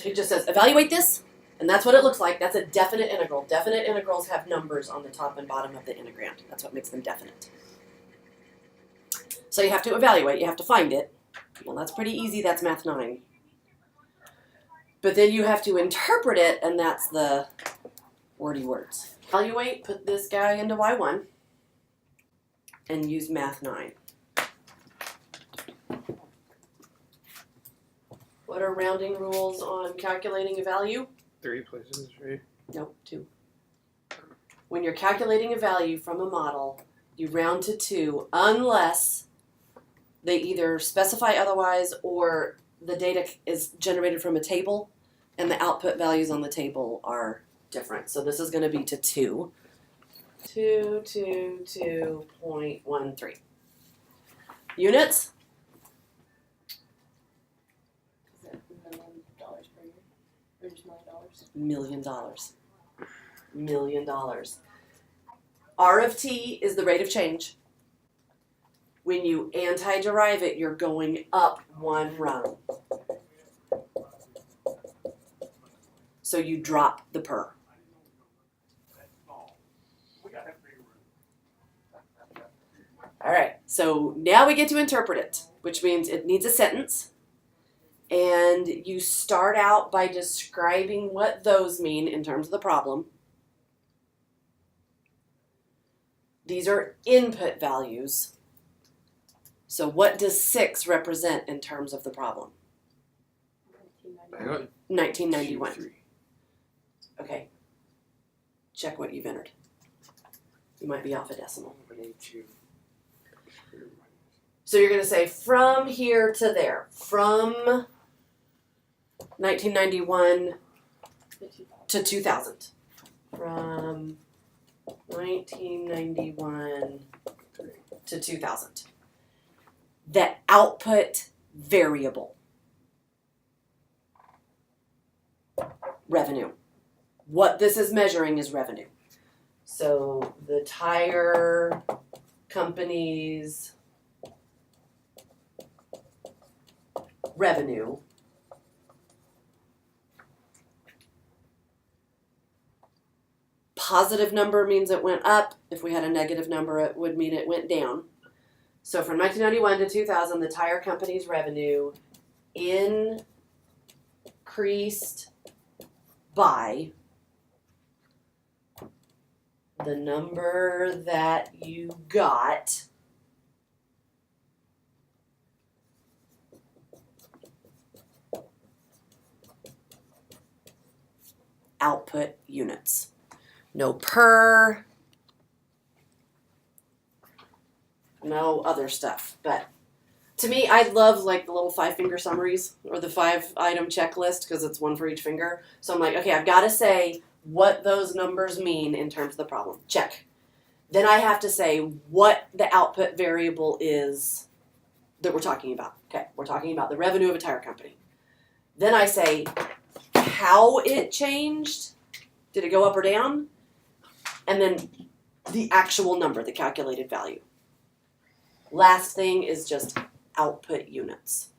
it just says evaluate this, and that's what it looks like. That's a definite integral. Definite integrals have numbers on the top and bottom of the integrand. That's what makes them definite. So you have to evaluate. You have to find it. Well, that's pretty easy. That's math 9. But then you have to interpret it, and that's the wordy words. Evaluate, put this guy into y1, and use math 9. What are rounding rules on calculating a value? 3 places, right? Nope, 2. When you're calculating a value from a model, you round to 2 unless they either specify otherwise or the data is generated from a table and the output values on the table are different. So this is going to be to 2. 222.13. Units? Or just $1 million? $1 million. R of t is the rate of change. When you antiderive it, you're going up 1 rung. So you drop the per. All right, so now we get to interpret it, which means it needs a sentence. And you start out by describing what those mean in terms of the problem. These are input values. So what does 6 represent in terms of the problem? 1991. Okay. Check what you've entered. You might be off a decimal. So you're going to say from here to there. From 1991 to 2000. From 1991 to 2000. The output variable. Revenue. What this is measuring is revenue. So the tire company's revenue positive number means it went up. If we had a negative number, it would mean it went down. So from 1991 to 2000, the tire company's revenue increased by the number that you got output units. No per, no other stuff. But to me, I love like the little 5-finger summaries or the 5-item checklist because it's one for each finger. So I'm like, okay, I've got to say what those numbers mean in terms of the problem. Check. Then I have to say what the output variable is that we're talking about. Okay, we're talking about the revenue of a tire company. Then I say how it changed. Did it go up or down? And then the actual number, the calculated value. Last thing is just output units.